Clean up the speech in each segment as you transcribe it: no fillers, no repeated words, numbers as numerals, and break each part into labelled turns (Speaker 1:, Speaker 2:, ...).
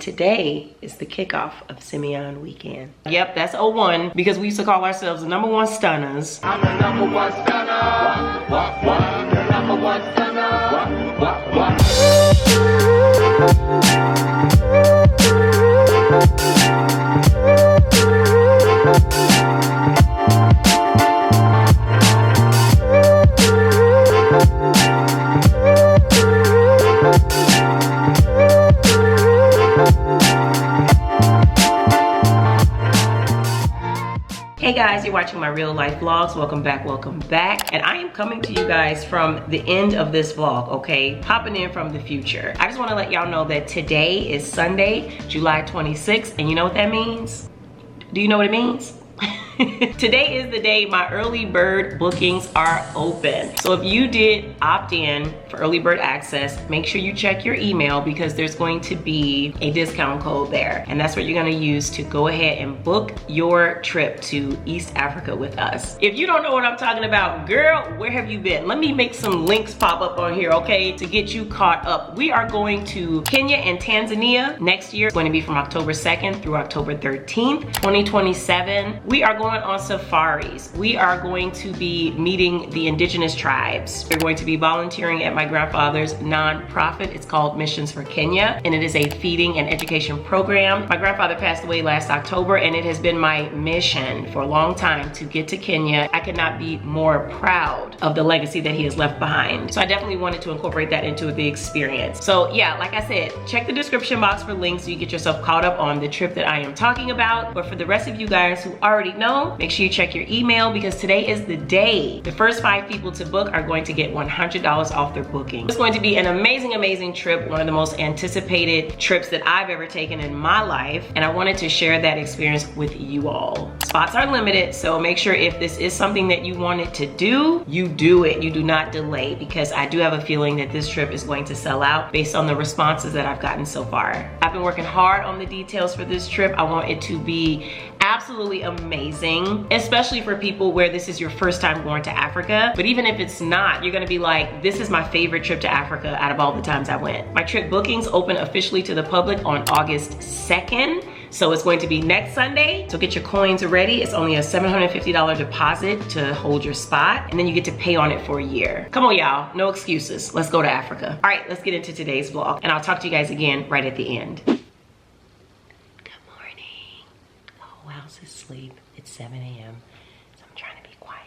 Speaker 1: Today is the kickoff of MsVaughnOn weekend. Yep, that's 01 because we used to call ourselves the #1 stunners.
Speaker 2: I'm the #1 stunner. What? The #1 stunner. What?
Speaker 1: Hey guys, you're watching my real life vlogs. Welcome back. And I am coming to you guys from the end of this vlog, okay? Popping in from the future. I just wanna let y'all know that today is Sunday, July 26th, and you know what that means? Do you know what it means? Today is the day my early bird bookings are open. So if you did opt in for early bird access, make sure you check your email because there's going to be a discount code there. And that's what you're gonna use to go ahead and book your trip to East Africa with us. If you don't know what I'm talking about, girl, where have you been? Let me make some links pop up on here, okay, to get you caught up. We are going to Kenya and Tanzania next year. It's going to be from October 2nd through October 13th, 2027. We are going on safaris. We are going to be meeting the indigenous tribes. We're going to be volunteering at my grandfather's nonprofit. It's called Missions for Kenya, and it is a feeding and education program. My grandfather passed away last October, and it has been my mission for a long time to get to Kenya. I could not be more proud of the legacy that he has left behind. So I definitely wanted to incorporate that into the experience. So yeah, like I said, check the description box for links so you get yourself caught up on the trip that I am talking about. But for the rest of you guys who already know, make sure you check your email because today is the day. The first 5 people to book are going to get $100 off their booking. It's going to be an amazing trip, one of the most anticipated trips that I've ever taken in my life, and I wanted to share that experience with you all. Spots are limited, so make sure if this is something that you wanted to do, you do it. You do not delay because I do have a feeling that this trip is going to sell out based on the responses that I've gotten so far. I've been working hard on the details for this trip. I want it to be absolutely amazing, especially for people where this is your first time going to Africa. But even if it's not, you're gonna be like, this is my favorite trip to Africa out of all the times I went. My trip bookings open officially to the public on August 2nd. So it's going to be next Sunday. So get your coins ready. It's only a $750 deposit to hold your spot. And then you get to pay on it for a year. Come on, y'all, no excuses. Let's go to Africa. All right, let's get into today's vlog. And I'll talk to you guys again right at the end. House is asleep. It's 7 a.m. So I'm trying to be quiet.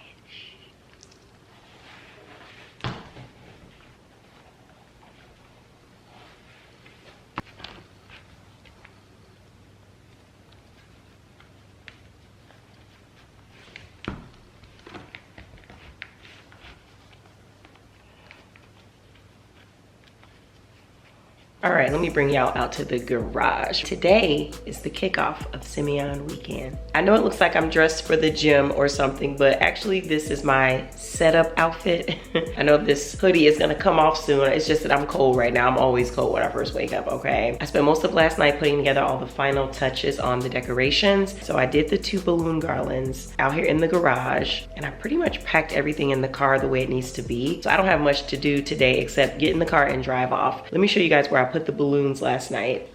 Speaker 1: All right, let me bring y'all out to the garage. Today is the kickoff of MsVaughnOn weekend. I know it looks like I'm dressed for the gym or something, but actually this is my setup outfit. I know this hoodie is gonna come off soon. It's just that I'm cold right now. I'm always cold when I first wake up, okay? I spent most of last night putting together all the final touches on the decorations. So I did the 2 balloon garlands out here in the garage, and I pretty much packed everything in the car the way it needs to be. So I don't have much to do today except get in the car and drive off. Let me show you guys where I put the balloons last night.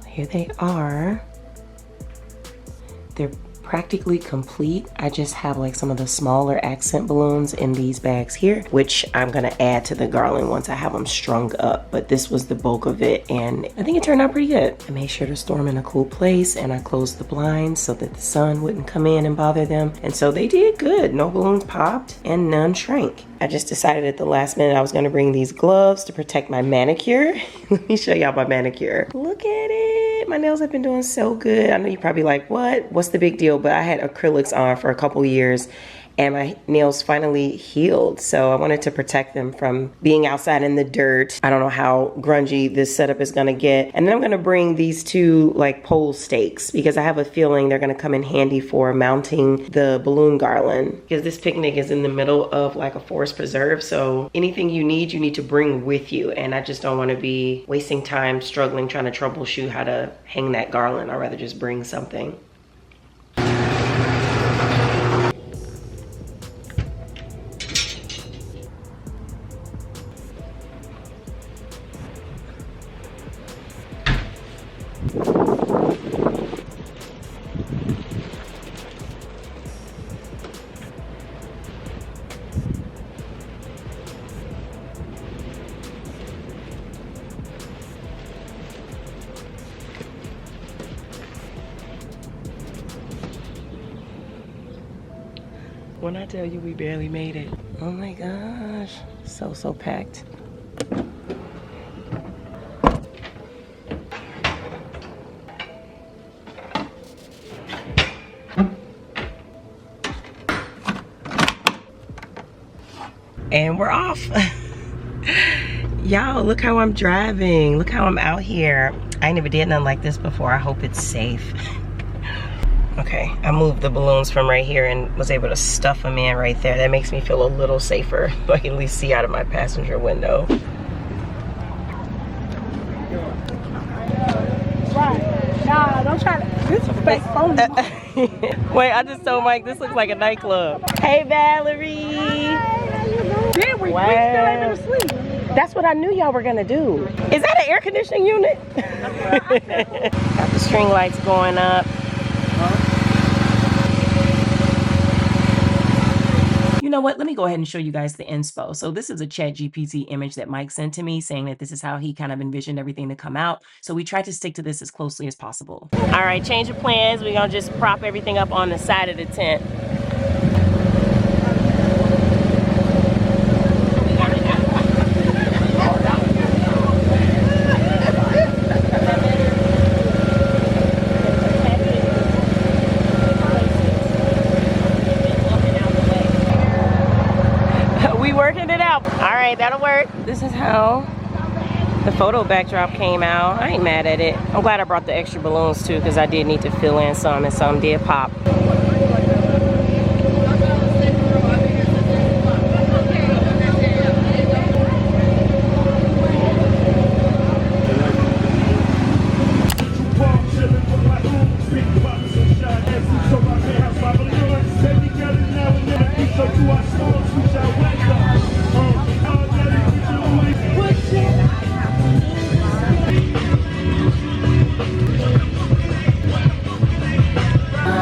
Speaker 1: Here they are. They're practically complete. I just have like some of the smaller accent balloons in these bags here, which I'm gonna add to the garland once I have them strung up. But this was the bulk of it, and I think it turned out pretty good. I made sure to store them in a cool place, and I closed the blinds so that the sun wouldn't come in and bother them. And so they did good. No balloons popped and none shrank. I just decided at the last minute I was gonna bring these gloves to protect my manicure. Let me show y'all my manicure. Look at it. My nails have been doing so good. I know you're probably like, what? What's the big deal? But I had acrylics on for a couple years and my nails finally healed. So I wanted to protect them from being outside in the dirt. I don't know how grungy this setup is gonna get. And then I'm gonna bring these 2 like pole stakes because I have a feeling they're gonna come in handy for mounting the balloon garland. Because this picnic is in the middle of like a forest preserve. So anything you need to bring with you. And I just don't wanna be wasting time struggling trying to troubleshoot how to hang that garland. I'd rather just bring something. when I tell you we barely made it. Oh my gosh, so packed. And we're off. Y'all, look how I'm driving. Look how I'm out here. I ain't never did nothing like this before. I hope it's safe. Okay, I moved the balloons from right here and was able to stuff them in right there. That makes me feel a little safer. I can at least see out of my passenger window.
Speaker 3: Right. Nah, don't try to. This is fake phone.
Speaker 1: Wait, I just told Mike this looks like a nightclub. Hey, Valerie.
Speaker 3: Did we?
Speaker 1: Wow.
Speaker 3: We still ain't been asleep.
Speaker 1: That's what I knew y'all were gonna do. Is that an air conditioning unit? Got the string lights going up. You know what? Let me go ahead and show you guys the inspo. So this is a ChatGPT image that Mike sent to me saying that this is how he kind of envisioned everything to come out. So we tried to stick to this as closely as possible. All right, change of plans. We're gonna just prop everything up on the side of the tent. All right, that'll work. This is how the photo backdrop came out. I ain't mad at it. I'm glad I brought the extra balloons too, because I did need to fill in some, and some did pop.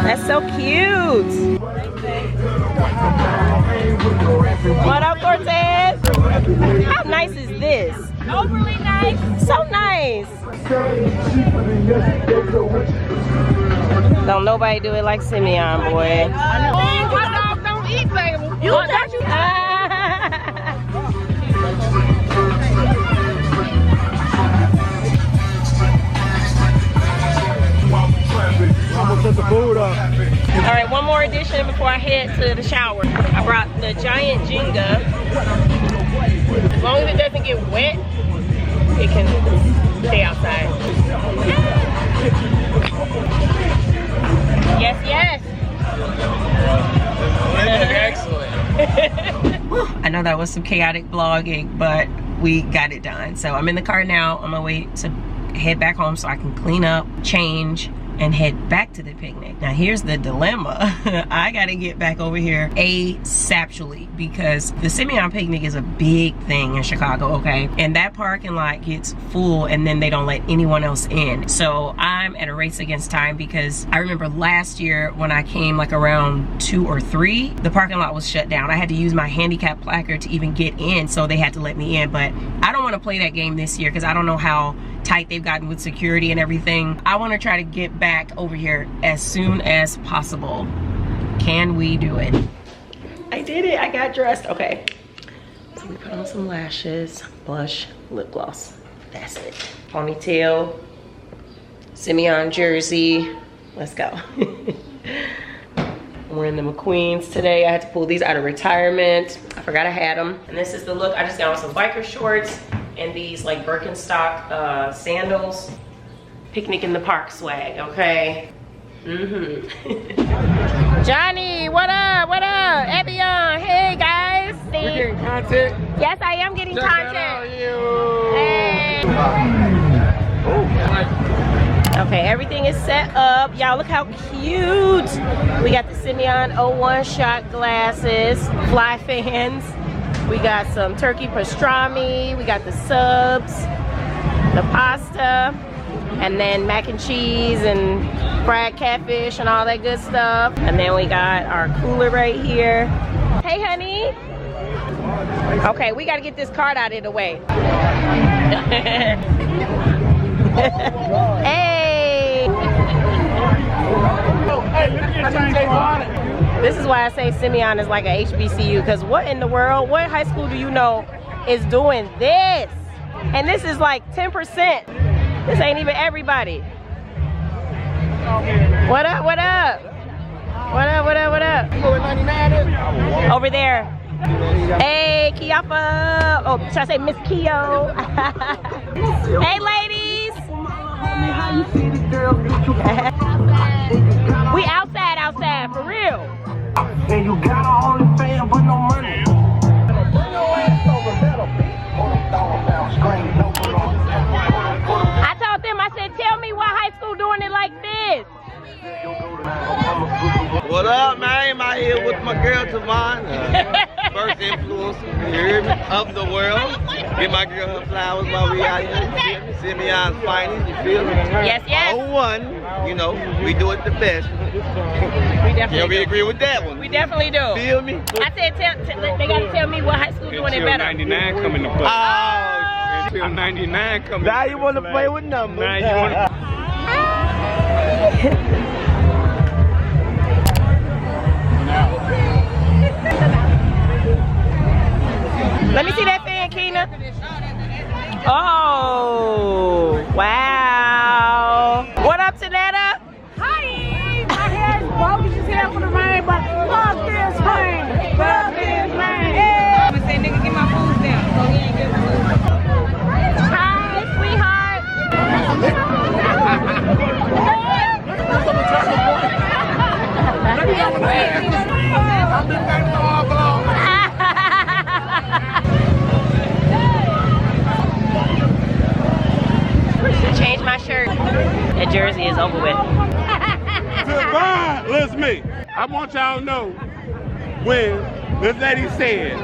Speaker 1: That's so cute. What up, Cortez? How nice is this?
Speaker 3: Overly nice.
Speaker 1: So nice. Don't nobody do it like Simeon, boy.
Speaker 3: My dog don't eat labels. You got you.
Speaker 2: Put the food up.
Speaker 1: All right, one more addition before I head to the shower. I brought the giant Jenga. As long as it doesn't get wet, it can stay outside. Yes, yes. Excellent. I know that was some chaotic vlogging, but we got it done. So I'm in the car now on my way to head back home so I can clean up, change, and head back to the picnic. Now here's the dilemma. I gotta get back over here ASAPually because the Simeon picnic is a big thing in Chicago, okay? And that parking lot gets full and then they don't let anyone else in. So I'm at a race against time because I remember last year when I came like around 2 or 3, the parking lot was shut down. I had to use my handicap placard to even get in, so they had to let me in. But I don't wanna play that game this year because I don't know how tight they've gotten with security and everything. I want to try to get back over here as soon as possible. Can we do it? I did it. I got dressed. Okay. So we put on some lashes, blush, lip gloss. That's it. Ponytail, Simeon jersey. Let's go. I'm wearing the McQueens today. I had to pull these out of retirement. I forgot I had them. And this is the look. I just got on some biker shorts and these like Birkenstock sandals. Picnic in the park swag, okay? Johnny, what up? What up? Evian, hey guys.
Speaker 2: You're getting content?
Speaker 1: Yes, I am getting
Speaker 2: Check
Speaker 1: content.
Speaker 2: that out, you.
Speaker 1: Hey. Okay, everything is set up. Y'all look how cute. We got the Simeon 01 shot glasses, fly fans. We got some turkey pastrami. We got the subs, the pasta, and then mac and cheese and fried catfish and all that good stuff. And then we got our cooler right here. Hey, honey. Okay, we gotta get this cart out of the way. Hey.
Speaker 2: Hey, let me get a
Speaker 1: This is why I say Simeon is like a HBCU, because what in the world, what high school do you know is doing this? And this is like 10%. This ain't even everybody. What up, what up? What up, what up, what up? Over there. Hey, Kiafa. Oh, should I say Miss Keo? Hey, ladies. We outside, for real.
Speaker 2: And you got all the fame, but no money.
Speaker 1: I told them, I said, tell me why high school doing it like this.
Speaker 4: What up, man? I'm out here with my girl, Vaughn. First influencer, you hear me? Of the world. Give my girl her flowers while we out here. You feel me? Simeon's finest, you feel me?
Speaker 1: Yes, yes.
Speaker 4: Oh, one, you know, we do it the best.
Speaker 1: We definitely
Speaker 4: Yeah, we
Speaker 1: do.
Speaker 4: agree with that one.
Speaker 1: We definitely do.
Speaker 4: Feel me?
Speaker 1: I said, they gotta tell me what high school doing it better.
Speaker 5: 99 coming to play.
Speaker 4: Oh,
Speaker 5: Until 99 coming.
Speaker 4: now you want to play with numbers.
Speaker 5: Now you want to.
Speaker 1: Let me see that fan, Keena. Oh, wow. What up, Tanetta?
Speaker 3: Hi! My hair is bogus as hell for the rain, but love this rain. Love this rain. Hey.
Speaker 6: I'm gonna say, nigga, get my food down. So he ain't good food.
Speaker 1: Hi, sweetheart. Change my shirt. That jersey is over with.
Speaker 7: Goodbye, listen me. I want y'all to know when this lady said,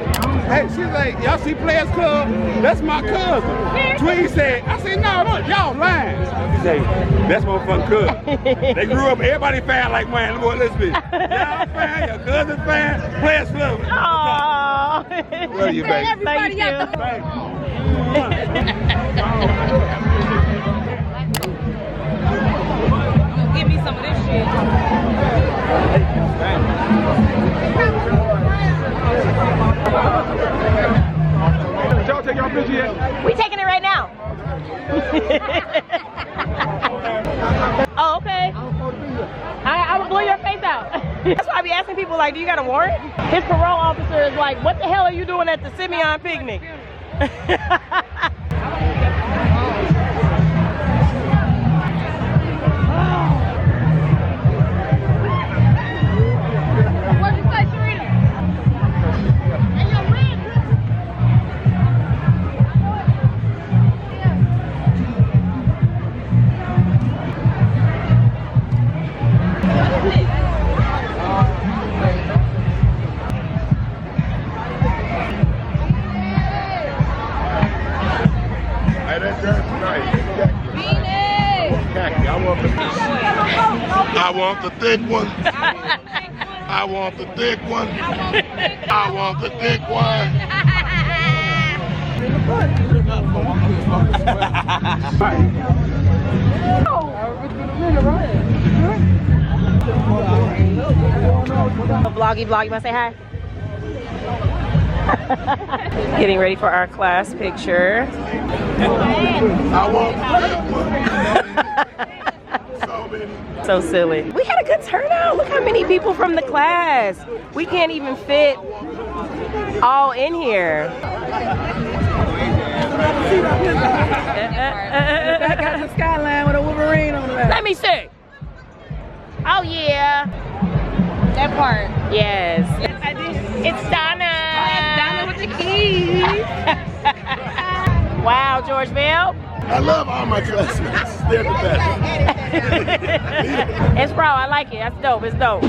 Speaker 7: hey, she's like, y'all see Players Club? That's my cousin. Tweet said, I said, no, look, y'all lying. She said, that's my fucking cousin. They grew up, everybody fan like mine. Boy, listen me. Y'all fan, your cousin fan, Players Club.
Speaker 1: Aww.
Speaker 7: Love you, baby.
Speaker 1: Thank you.
Speaker 7: Thank you.
Speaker 6: Give me some of this shit.
Speaker 7: Y'all take your picture yet?
Speaker 1: We taking it right now. Oh, okay. I will blow your face out. That's why I be asking people, like, do you got a warrant? His parole officer is like, what the hell are you doing at the Simeon picnic?
Speaker 3: What'd you say, Serena? And your red.
Speaker 7: Hey, that dress nice. Khaki. I want the thick one. I want the thick one. I want the thick one.
Speaker 1: Vloggy, you wanna say hi? Getting ready for our class picture.
Speaker 7: I want the thick one. So many.
Speaker 1: So silly. We had a good turnout. Look how many people from the class. We can't even fit all in here.
Speaker 3: I got the skyline with a Wolverine on the back.
Speaker 1: Let me see. Oh yeah.
Speaker 6: That part.
Speaker 1: Yes. It's Donna.
Speaker 6: Donna with the keys.
Speaker 1: Wow, George Bell.
Speaker 7: I love all my classmates. They're the best.
Speaker 1: It's bro, I like it. That's dope. It's dope.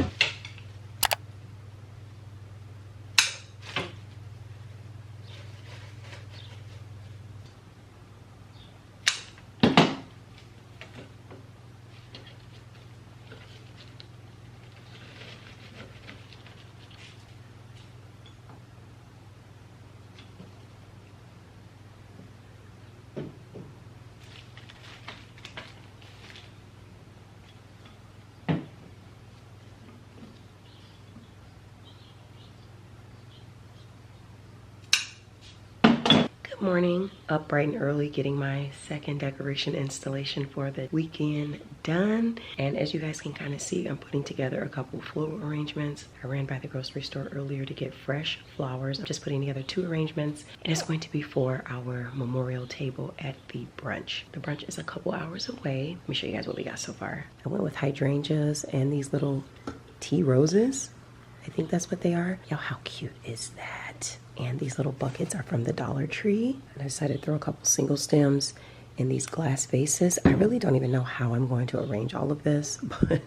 Speaker 1: Good morning. Up bright and early, getting my second decoration installation for the weekend done. And as you guys can kind of see, I'm putting together a couple floral arrangements. I ran by the grocery store earlier to get fresh flowers. I'm just putting together 2 arrangements, and it's going to be for our memorial table at the brunch. The brunch is a couple hours away. Let me show you guys what we got so far. I went with hydrangeas and these little tea roses. I think that's what they are. Yo, how cute is that? And these little buckets are from the Dollar Tree. And I decided to throw a couple single stems in these glass vases. I really don't even know how I'm going to arrange all of this, but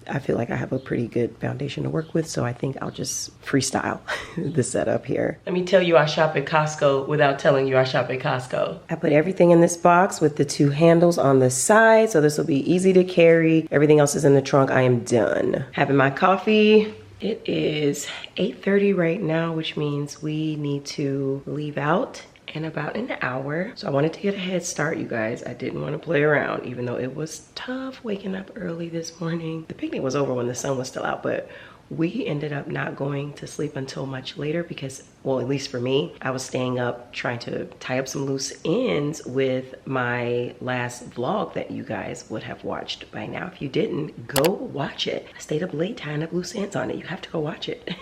Speaker 1: I feel like I have a pretty good foundation to work with, so I think I'll just freestyle the setup here. Let me tell you I shop at Costco without telling you I shop at Costco. I put everything in this box with the 2 handles on the side, so this will be easy to carry. Everything else is in the trunk. I am done. Having my coffee. It is 8:30 right now, which means we need to leave out in about an hour. So I wanted to get a head start, you guys. I didn't want to play around, even though it was tough waking up early this morning. The picnic was over when the sun was still out, but we ended up not going to sleep until much later because, well, at least for me, I was staying up trying to tie up some loose ends with my last vlog that you guys would have watched by now. If you didn't, go watch it. I stayed up late tying up loose ends on it. You have to go watch it.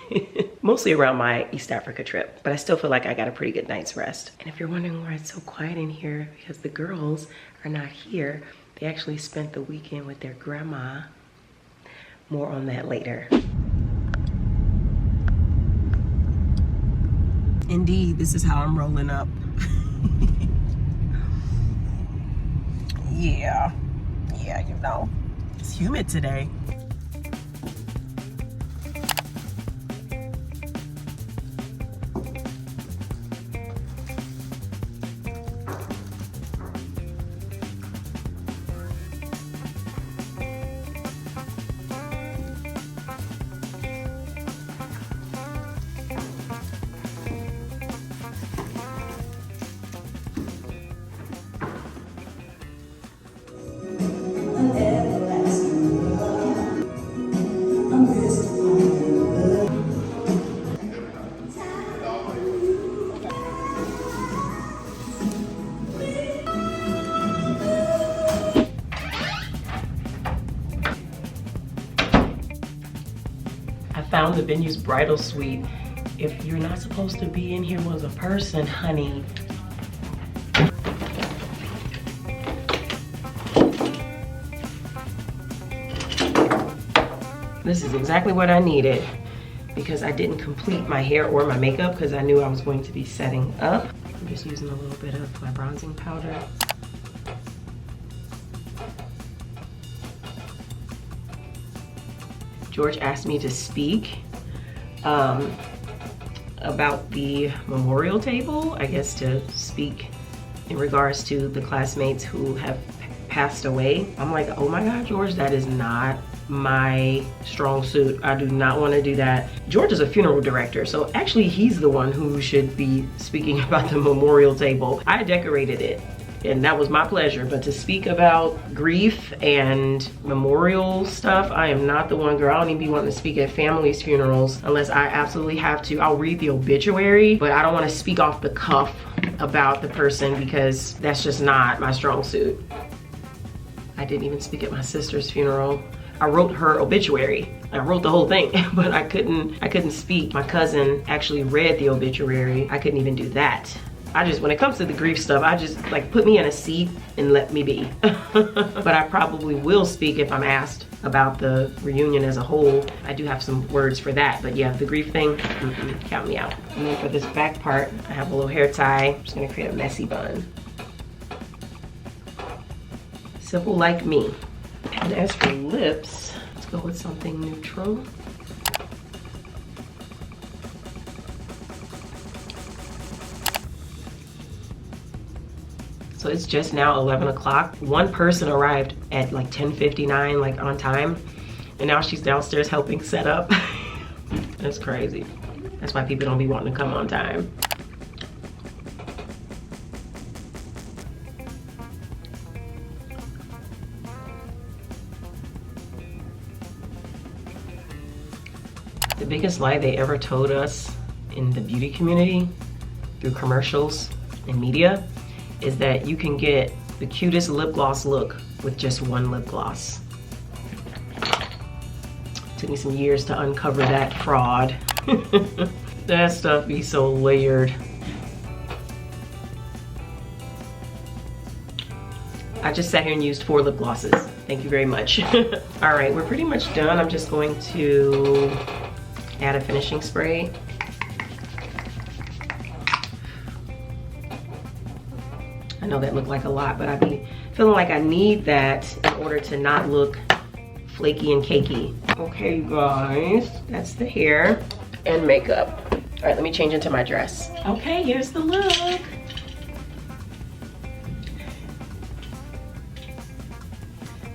Speaker 1: Mostly around my East Africa trip, but I still feel like I got a pretty good night's rest. And if you're wondering why it's so quiet in here, because the girls are not here. They actually spent the weekend with their grandma. More on that later. Indeed, this is how I'm rolling up. Yeah, you know, it's humid today. Found the venue's bridal suite. If you're not supposed to be in here as a person, honey. This is exactly what I needed because I didn't complete my hair or my makeup because I knew I was going to be setting up. I'm just using a little bit of my bronzing powder. George asked me to speak about the memorial table, I guess to speak in regards to the classmates who have passed away. I'm like, oh my God, George, that is not my strong suit. I do not want to do that. George is a funeral director, so actually he's the one who should be speaking about the memorial table. I decorated it. And that was my pleasure, but to speak about grief and memorial stuff, I am not the one, girl. I don't even be wanting to speak at families' funerals unless I absolutely have to. I'll read the obituary, but I don't want to speak off the cuff about the person because that's just not my strong suit. I didn't even speak at my sister's funeral. I wrote her obituary. I wrote the whole thing, but I couldn't speak. My cousin actually read the obituary. I couldn't even do that. When it comes to the grief stuff, I just like put me in a seat and let me be. But I probably will speak if I'm asked about the reunion as a whole. I do have some words for that, but yeah, the grief thing, count me out. And then for this back part, I have a little hair tie. I'm just gonna create a messy bun. Simple like me. And as for lips, let's go with something neutral. So it's just now 11 o'clock. One person arrived at like 10:59, like on time. And now she's downstairs helping set up. That's crazy. That's why people don't be wanting to come on time. The biggest lie they ever told us in the beauty community through commercials in media is that you can get the cutest lip gloss look with just one lip gloss. Took me some years to uncover that fraud. That stuff be so layered. I just sat here and used 4 lip glosses. Thank you very much. All right, we're pretty much done. I'm just going to add a finishing spray. I know that looked like a lot, but I be feeling like I need that in order to not look flaky and cakey. Okay, guys, that's the hair and makeup. All right, let me change into my dress. Okay, here's the look.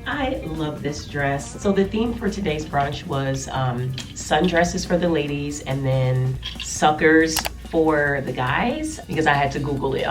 Speaker 1: I love this dress. So the theme for today's brunch was sundresses for the ladies and then suckers for the guys, because I had to Google it,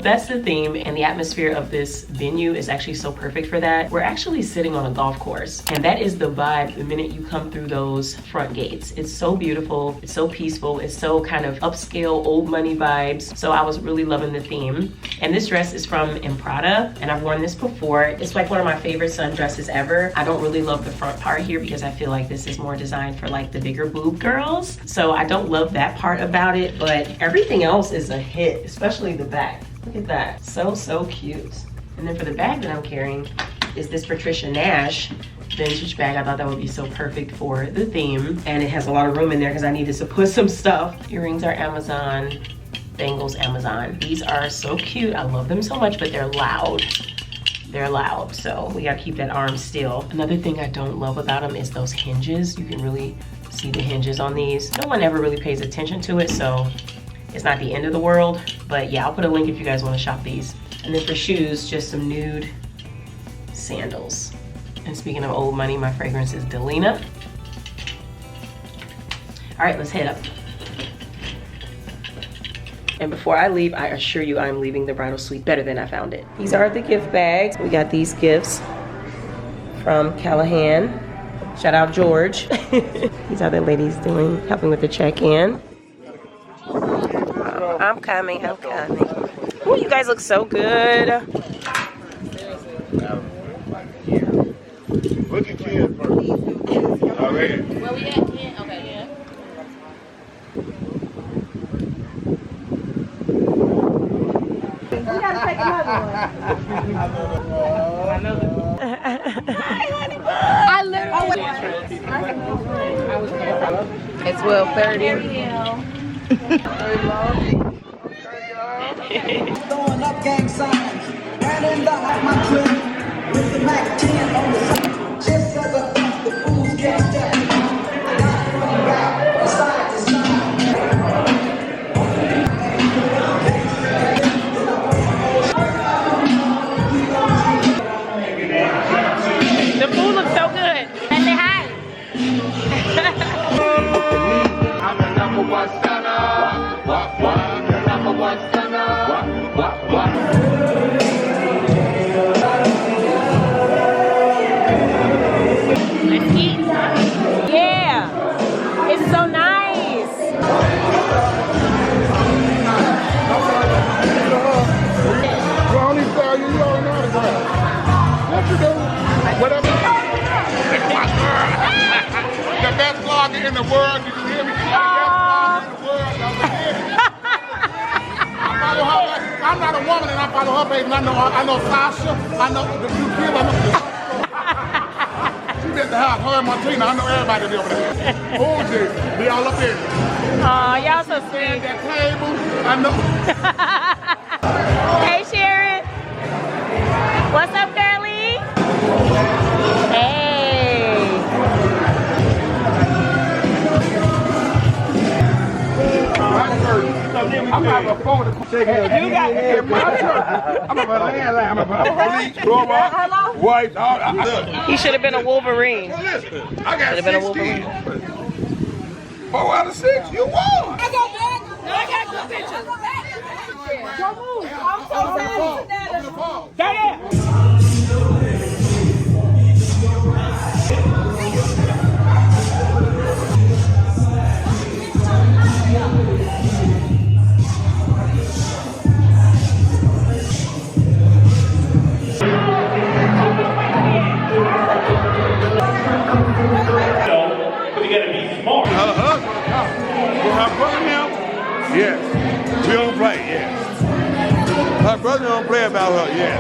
Speaker 1: That's the theme, and the atmosphere of this venue is actually so perfect for that. We're actually sitting on a golf course, and that is the vibe the minute you come through those front gates. It's so beautiful, it's so peaceful, it's so kind of upscale, old money vibes. So I was really loving the theme. And this dress is from Prada, and I've worn this before. It's like one of my favorite sundresses ever. I don't really love the front part here because I feel like this is more designed for like the bigger boob girls. So I don't love that part about it, but everything else is a hit, especially the back. Look at that, so cute. And then for the bag that I'm carrying is this Patricia Nash vintage bag. I thought that would be so perfect for the theme, and it has a lot of room in there because I needed to put some stuff. Earrings are Amazon, bangles Amazon. These are so cute. I love them so much, but they're loud. They're loud, so we gotta keep that arm still. Another thing I don't love about them is those hinges. You can really see the hinges on these. No one ever really pays attention to it, so it's not the end of the world. But yeah, I'll put a link if you guys want to shop these. And then for shoes, just some nude sandals. And speaking of old money, my fragrance is Delina. All right, let's head up. And before I leave, I assure you I'm leaving the bridal suite better than I found it. These are the gift bags. We got these gifts from Callahan. Shout out George. These are the ladies helping with the check-in. I'm coming. Ooh, you guys look so good.
Speaker 7: Look at kids first. All right.
Speaker 6: Where we at? Yeah. Okay, yeah.
Speaker 3: We gotta take another one. I literally.
Speaker 6: It's 12:30.
Speaker 8: Throwing up gang signs, ran in the hot my clip with the Mac 10 on the side. Just as I thought the fools can't get me. I got from back, side to side.
Speaker 1: The food looks so good.
Speaker 6: And say hi.
Speaker 2: I'm the number one stunner. What? The number one stunner. What?
Speaker 1: Let's eat. Yeah. It's so nice.
Speaker 7: Brownie style, you already know how to grab. What you do? Whatever. It's my girl. The best vlogger in the world. Did you hear me? The best vlogger in the world. I'm not a woman and I follow her page. And I know Sasha. I know the two kids. I know. She's at the house. Her and Martina. I know everybody over there. OJ. They all up there.
Speaker 1: Aw, y'all so sweet.
Speaker 7: That table. I know.
Speaker 1: Hey, Sharon. What's up, girlie? Hey.
Speaker 7: I'm not a phone to shake hands. You got it. My turn. I'm a landline. I'm a police, robot, white.
Speaker 1: He should have been a Wolverine.
Speaker 7: Listen, I got
Speaker 1: Should've been a
Speaker 7: 16. 4 out of 6. You won.
Speaker 3: I got good pictures. Don't move. I'm so sorry. Damn.
Speaker 7: don't play about her yet.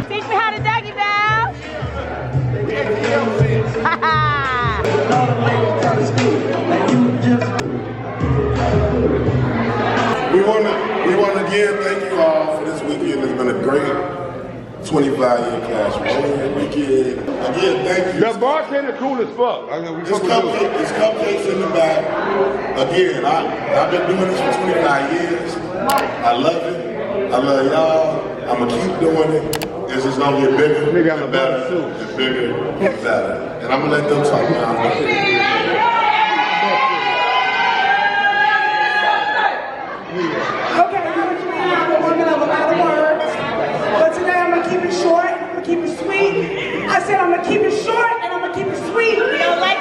Speaker 3: Teach me how to doggy bow.
Speaker 9: We want to again thank you all for this weekend. It's been a great 25-year classroom weekend. Again, thank you.
Speaker 7: The bartender cool as fuck.
Speaker 9: It's cupcakes in the back. Again, I've been doing this for 25 years. I love it. I love y'all. I'm going to keep doing it. It's just going to get bigger and better and bigger and better. And I'm going to let them talk now.
Speaker 3: Okay, I'm a woman of a lot of words. But today I'm going to keep it short. I'm going to keep it sweet. I said I'm going to keep it short and I'm going to keep it sweet. You know, like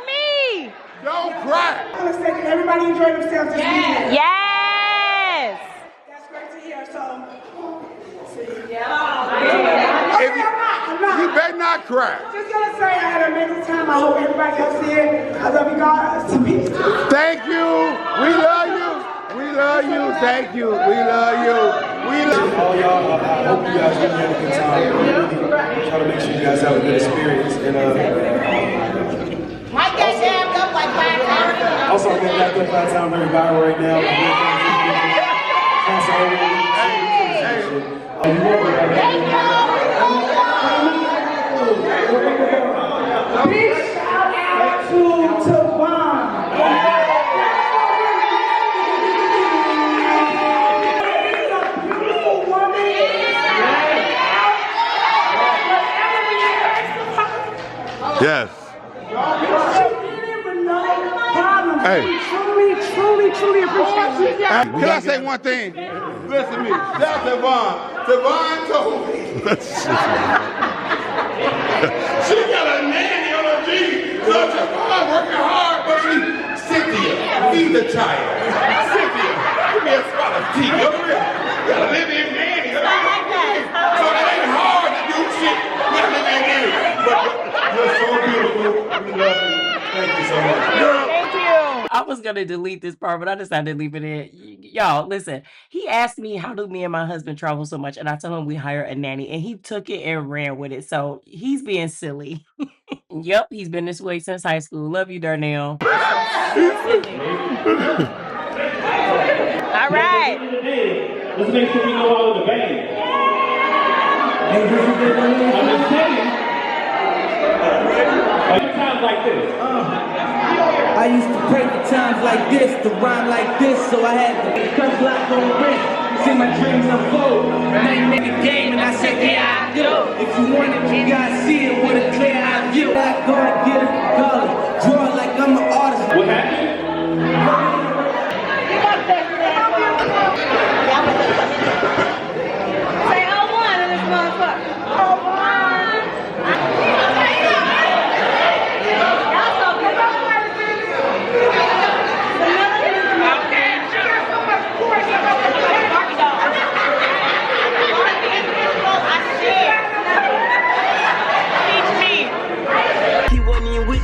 Speaker 3: me.
Speaker 7: Don't cry.
Speaker 3: I want to say that everybody enjoyed themselves this weekend.
Speaker 6: Yes.
Speaker 3: That's great to hear. So, I'm not.
Speaker 7: You better not cry.
Speaker 3: Just gonna say I had an amazing time. I hope everybody else did. I love you guys.
Speaker 7: Thank you. We love you. We love you. Thank you. We love you. We love
Speaker 10: all y'all. I hope you guys really had a good time. Try to make sure you guys have a good experience. And
Speaker 6: Mike got jammed up like 5 times.
Speaker 10: also, I'm getting that 5 times very viral right now.
Speaker 3: Big shout out to Vaughn. She's a beautiful woman.
Speaker 7: Yes.
Speaker 3: She did it with no problem.
Speaker 7: Hey.
Speaker 3: Truly appreciate it.
Speaker 7: Can I say one thing? Listen to me. Shout out to Vaughn. Vaughn told me. She got a nanny on her jeans. So Vaughn working hard, but Cynthia, feed the child. Cynthia, give me a spot of tea. You gotta live in nanny. So it ain't hard to do shit. You gotta live in nanny. But you're so beautiful. We love you. Thank you so much. Girl.
Speaker 1: I was gonna delete this part, but I decided to leave it in. Y'all, listen. He asked me how do me and my husband travel so much, and I told him we hire a nanny, and he took it and ran with it. So he's being silly. Yep, he's been this way since high school. Love you, Darnell.
Speaker 6: All right.
Speaker 5: Let's make sure we know all of the band. I'm just saying. Times like this.
Speaker 8: I used to pray for times like this, to rhyme like this, so I had to cut black on the wrist. See my dreams unfold. Now you make a game and I said, yeah, I do. If you want it, you gotta see it with a clear eye view. Black guard, get it, color. Draw like I'm an artist.
Speaker 5: What happened?
Speaker 3: Say oh one in this motherfucker. Oh one.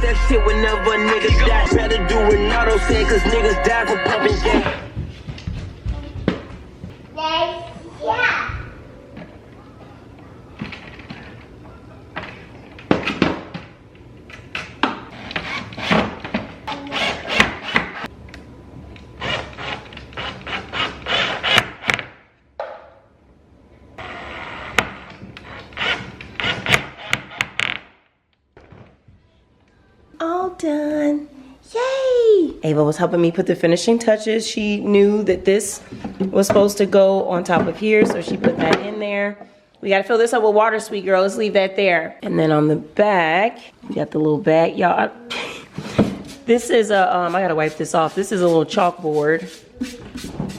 Speaker 11: That shit whenever a nigga die. Better do what Naruto said, cause niggas die from pumping gas.
Speaker 3: Yeah.
Speaker 1: All done. Yay! Ava was helping me put the finishing touches. She knew that this was supposed to go on top of here, so she put that in there. We gotta fill this up with water, sweet girl. Let's leave that there. And then on the back, we got the little bag. Y'all, this is a, I gotta wipe this off. This is a little chalkboard.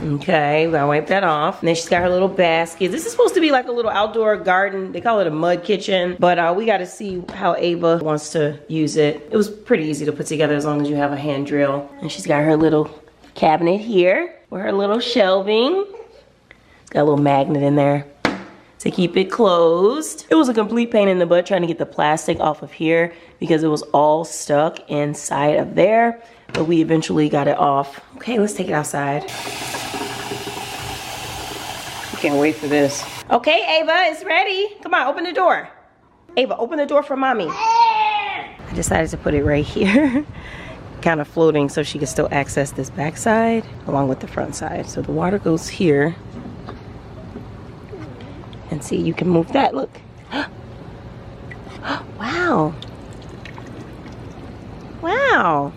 Speaker 1: Okay, we gotta wipe that off. And then she's got her little basket. This is supposed to be like a little outdoor garden. They call it a mud kitchen, but we gotta see how Ava wants to use it. It was pretty easy to put together as long as you have a hand drill. And she's got her little cabinet here with her little shelving. It's got a little magnet in there to keep it closed. It was a complete pain in the butt trying to get the plastic off of here because it was all stuck inside of there, but we eventually got it off. Okay, let's take it outside. I can't wait for this. Okay, Ava, it's ready. Come on, open the door. Ava, open the door for mommy. I decided to put it right here, kind of floating so she can still access this back side along with the front side. So the water goes here. And see, you can move that, look. Wow. Wow.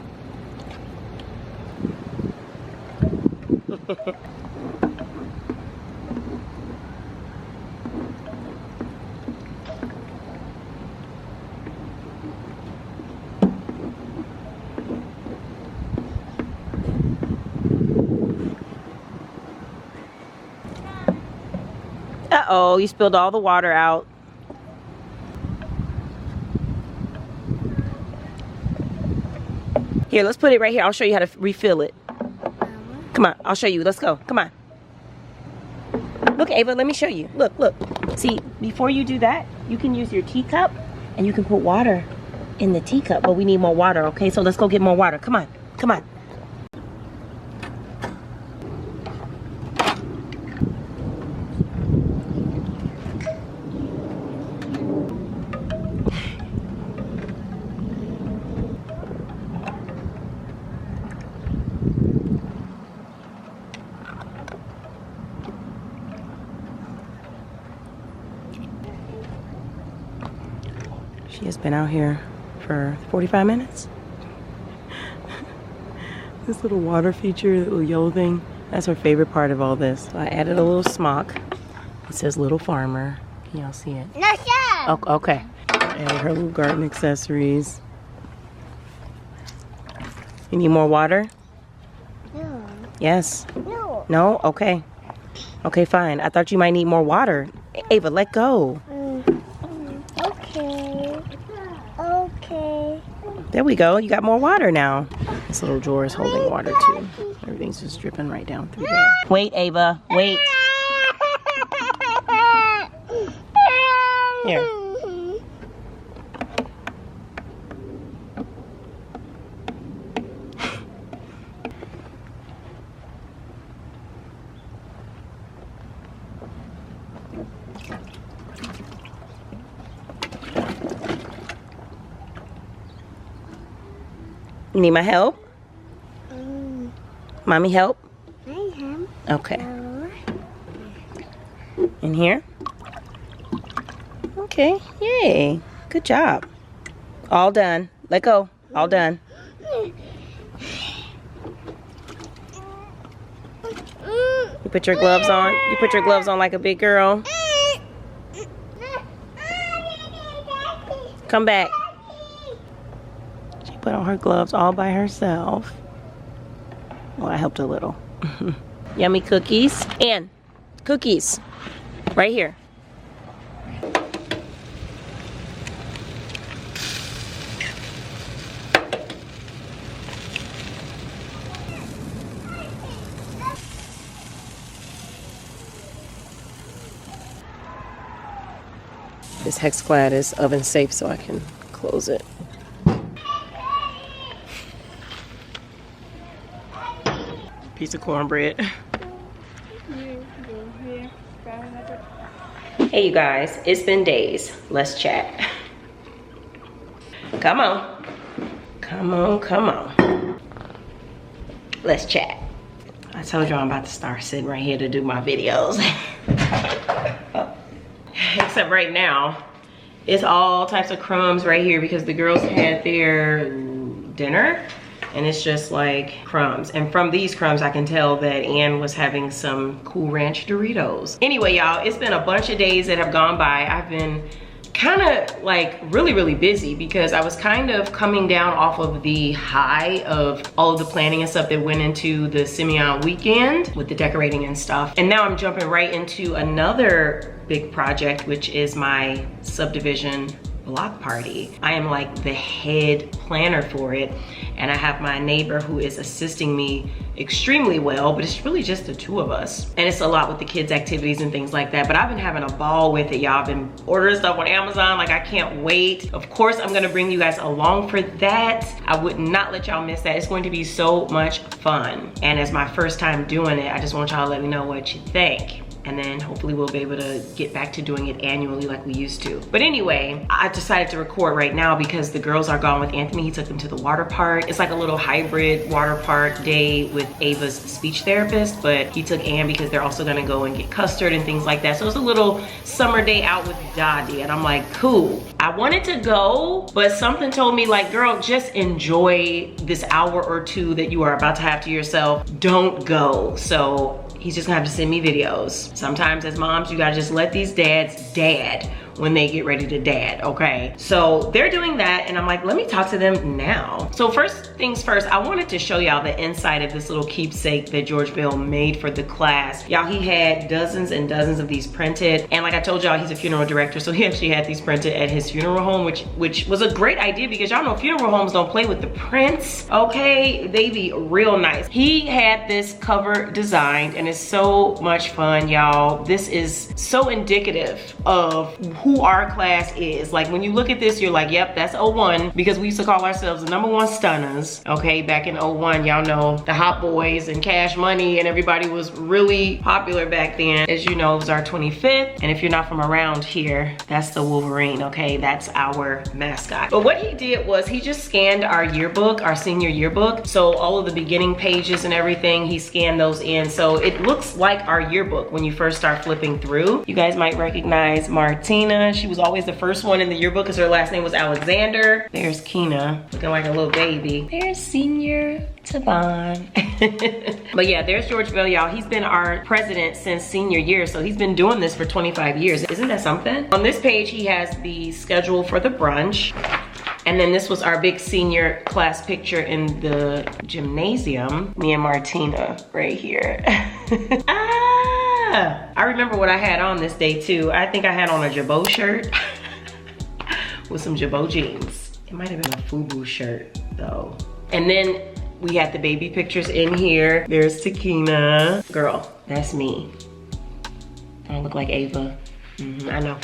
Speaker 1: Uh-oh, you spilled all the water out. Here, let's put it right here. I'll show you how to refill it. Come on, I'll show you. Let's go. Come on. Look, Ava, let me show you. Look, look. See, before you do that, you can use your teacup and you can put water in the teacup, but we need more water, okay? So let's go get more water. Come on, come on. She has been out here for 45 minutes. This little water feature, the little yellow thing, that's her favorite part of all this. So I added a little smock. It says Little Farmer. Can y'all see it?
Speaker 6: No, sir.
Speaker 1: Oh, okay. And her little garden accessories. You need more water?
Speaker 6: No.
Speaker 1: Yes.
Speaker 6: No.
Speaker 1: No? Okay. Okay, fine. I thought you might need more water. Ava, let go.
Speaker 6: Okay. Okay.
Speaker 1: There we go. You got more water now. This little drawer is holding water too. Everything's just dripping right down through there. Wait, Ava. Wait. Here. You need my help? Mommy help?
Speaker 6: I am.
Speaker 1: Okay. In here? Okay, yay. Good job. All done. Let go. All done. You put your gloves on? You put your gloves on like a big girl? Come back. She put on her gloves all by herself. Well, I helped a little. Yummy cookies. And cookies. Right here. This Hexclad is oven safe, so I can close it. Piece of cornbread. Hey you guys, it's been days. Let's chat. Come on. Come on, come on. Let's chat. I told you I'm about to start sitting right here to do my videos. Except right now, it's all types of crumbs right here because the girls had their dinner and it's just like crumbs. And from these crumbs, I can tell that Ann was having some Cool Ranch Doritos. Anyway, y'all, it's been a bunch of days that have gone by. I've been kind of like really busy because I was kind of coming down off of the high of all of the planning and stuff that went into the Simeon weekend with the decorating and stuff. And now I'm jumping right into another big project, which is my subdivision block party. I am like the head planner for it, and I have my neighbor who is assisting me extremely well, but it's really just the two of us. And it's a lot with the kids' activities and things like that, but I've been having a ball with it, y'all. I've been ordering stuff on Amazon, like I can't wait. Of course, I'm gonna bring you guys along for that. I would not let y'all miss that. It's going to be so much fun. And as my first time doing it, I just want y'all to let me know what you think. And then hopefully we'll be able to get back to doing it annually like we used to. But anyway, I decided to record right now because the girls are gone with Anthony. He took them to the water park. It's like a little hybrid water park day with Ava's speech therapist, but he took Ann because they're also gonna go and get custard and things like that. So it's a little summer day out with Daddy, and I'm like, cool. I wanted to go, but something told me like, girl, just enjoy this hour or two that you are about to have to yourself. Don't go. So he's just gonna have to send me videos. Sometimes as moms, you gotta just let these dads dad when they get ready to dad, okay? So they're doing that, and I'm like, let me talk to them now. So first things first, I wanted to show y'all the inside of this little keepsake that George Bell made for the class. Y'all, he had dozens and dozens of these printed, and like I told y'all, he's a funeral director, so he actually had these printed at his funeral home, which was a great idea because y'all know funeral homes don't play with the prints, okay? They be real nice. He had this cover designed, and it's so much fun, y'all. This is so indicative of who our class is. Like when you look at this, you're like, yep, that's 01, because we used to call ourselves the #1 stunners, okay? Back in 01, y'all know the Hot Boys and Cash Money and everybody was really popular back then. As you know, it was our 25th, and if you're not from around here, that's the Wolverine, okay? That's our mascot. But what he did was he just scanned our yearbook, our senior yearbook. So all of the beginning pages and everything, he scanned those in. So it looks like our yearbook when you first start flipping through. You guys might recognize Martina. She was always the first one in the yearbook because her last name was Alexander. There's Keena, looking like a little baby. There's senior Vaughn. But yeah, there's George Bell, y'all. He's been our president since senior year, so he's been doing this for 25 years. Isn't that something? On this page, he has the schedule for the brunch. And then this was our big senior class picture in the gymnasium. Me and Martina right here. I remember what I had on this day too. I think I had on a Jabot shirt with some Jabot jeans. It might have been a FUBU shirt though. And then we had the baby pictures in here. There's Takina. Girl, that's me. I don't look like Ava. I know.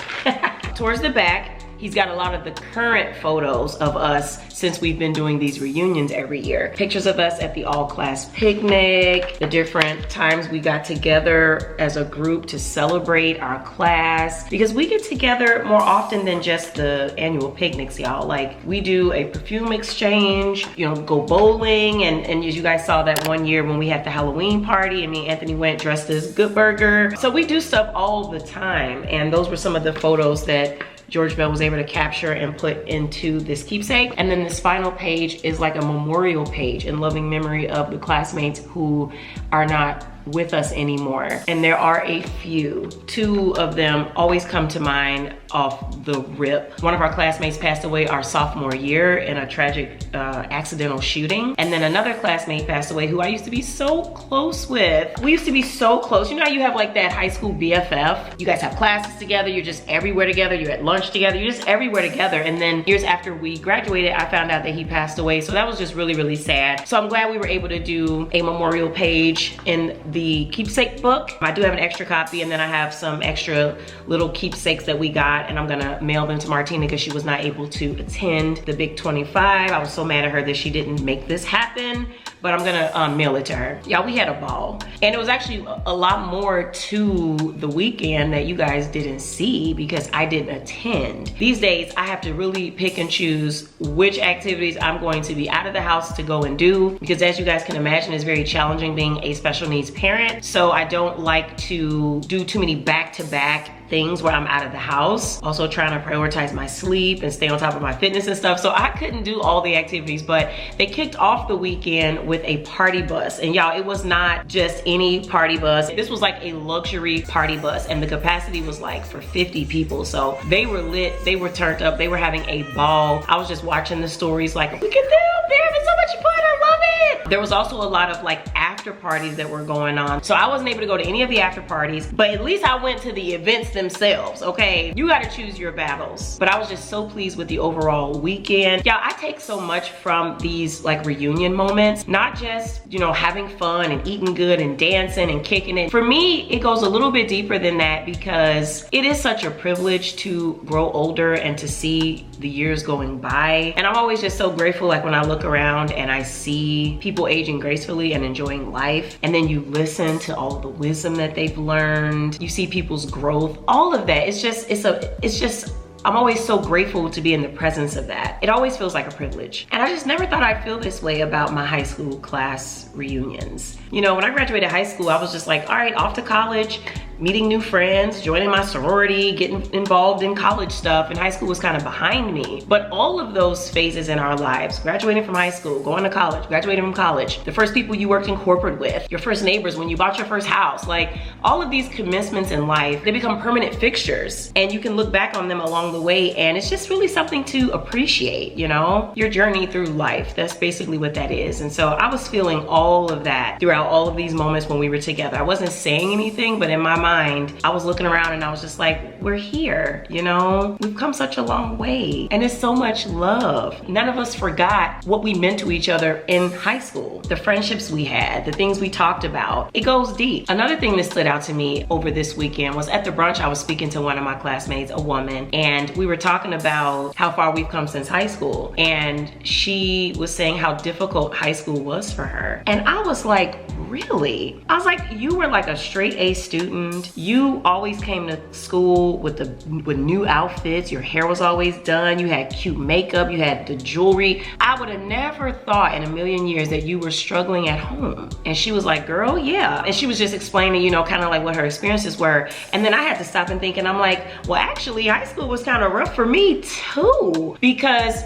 Speaker 1: Towards the back, he's got a lot of the current photos of us since we've been doing these reunions every year. Pictures of us at the all-class picnic, the different times we got together as a group to celebrate our class, because we get together more often than just the annual picnics, y'all. Like we do a perfume exchange, you know, go bowling, and as you guys saw that one year when we had the Halloween party and me and Anthony went dressed as Good Burger. So we do stuff all the time, and those were some of the photos that George Bell was able to capture and put into this keepsake. And then this final page is like a memorial page in loving memory of the classmates who are not with us anymore. And there are a few. Two of them always come to mind off the rip. One of our classmates passed away our sophomore year in a tragic accidental shooting. And then another classmate passed away who I used to be so close with. We used to be so close. You know how you have like that high school BFF? You guys have classes together, you're just everywhere together, you're at lunch together, you're just everywhere together. And then years after we graduated, I found out that he passed away. So that was just really, really sad. So I'm glad we were able to do a memorial page in the keepsake book. I do have an extra copy, and then I have some extra little keepsakes that we got, and I'm gonna mail them to Martina because she was not able to attend the Big 25. I was so mad at her that she didn't make this happen, but I'm gonna mail it to her. Y'all, we had a ball. And it was actually a lot more to the weekend that you guys didn't see because I didn't attend. These days, I have to really pick and choose which activities I'm going to be out of the house to go and do, because as you guys can imagine, it's very challenging being a special needs parent. So I don't like to do too many back-to-back things where I'm out of the house. Also trying to prioritize my sleep and stay on top of my fitness and stuff. So I couldn't do all the activities, but they kicked off the weekend with a party bus. And y'all, it was not just any party bus. This was like a luxury party bus, and the capacity was like for 50 people. So they were lit, they were turned up, they were having a ball. I was just watching the stories like, look at them, they're having so much fun, I love it. There was also a lot of like after after parties that were going on. So I wasn't able to go to any of the after parties, but at least I went to the events themselves, okay? You gotta choose your battles. But I was just so pleased with the overall weekend. Y'all, I take so much from these like reunion moments, not just, you know, having fun and eating good and dancing and kicking it. For me, it goes a little bit deeper than that because it is such a privilege to grow older and to see the years going by. And I'm always just so grateful, like when I look around and I see people aging gracefully and enjoying life, and then you listen to all the wisdom that they've learned, you see people's growth, all of that. It's just I'm always so grateful to be in the presence of that. It always feels like a privilege. And I just never thought I'd feel this way about my high school class reunions. You know, when I graduated high school, I was just like, all right, off to college, meeting new friends, joining my sorority, getting involved in college stuff, and high school was kind of behind me. But all of those phases in our lives, graduating from high school, going to college, graduating from college, the first people you worked in corporate with, your first neighbors when you bought your first house, like all of these commencements in life, they become permanent fixtures, and you can look back on them along the way, and it's just really something to appreciate, you know? Your journey through life, that's basically what that is. And so I was feeling all of that throughout all of these moments when we were together. I wasn't saying anything, but in my mind, I was looking around and I was just like, we're here, you know? We've come such a long way, and it's so much love. None of us forgot what we meant to each other in high school, the friendships we had, the things we talked about. It goes deep. Another thing that stood out to me over this weekend was at the brunch, I was speaking to one of my classmates, a woman, and we were talking about how far we've come since high school. And she was saying how difficult high school was for her. And I was like, really? I was like, you were like a straight A student. You always came to school with new outfits. Your hair was always done. You had cute makeup. You had the jewelry. I would have never thought in a million years that you were struggling at home. And she was like, girl, yeah. And she was just explaining, you know, kind of like what her experiences were. And then I had to stop and think, and I'm like, well, actually, high school was kind of rough for me too, because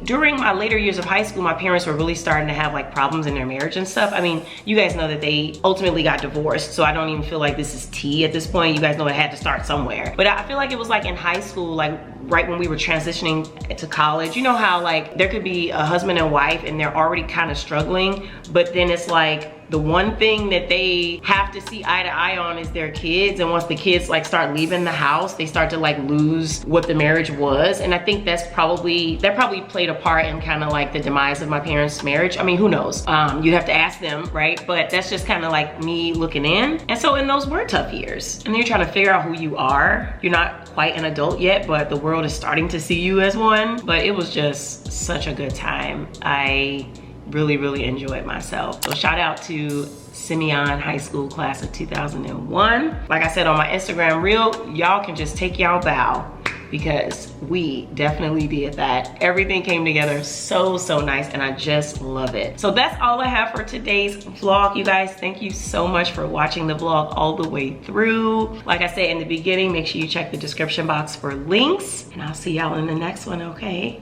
Speaker 1: during my later years of high school, my parents were really starting to have like problems in their marriage and stuff. I mean, you guys know that they ultimately got divorced, so I don't even feel like this is tea at this point. You guys know it had to start somewhere. But I feel like it was like in high school, like right when we were transitioning to college, you know how like there could be a husband and wife and they're already kind of struggling, but then it's like the one thing that they have to see eye to eye on is their kids. And once the kids like start leaving the house, they start to like lose what the marriage was. And I think that probably played a part in kind of like the demise of my parents' marriage. I mean, who knows? You'd have to ask them, right? But that's just kind of like me looking in. And so in those were tough years. And then you're trying to figure out who you are. You're not quite an adult yet, but the world is starting to see you as one. But it was just such a good time. I really enjoyed myself. So shout out to Simeon High School class of 2001. Like I said on my Instagram reel, y'all can just take y'all bow, because we definitely did that. Everything came together so nice, and I just love it. So that's all I have for today's vlog. You guys, thank you so much for watching the vlog all the way through. Like I said in the beginning, make sure you check the description box for links, and I'll see y'all in the next one, okay?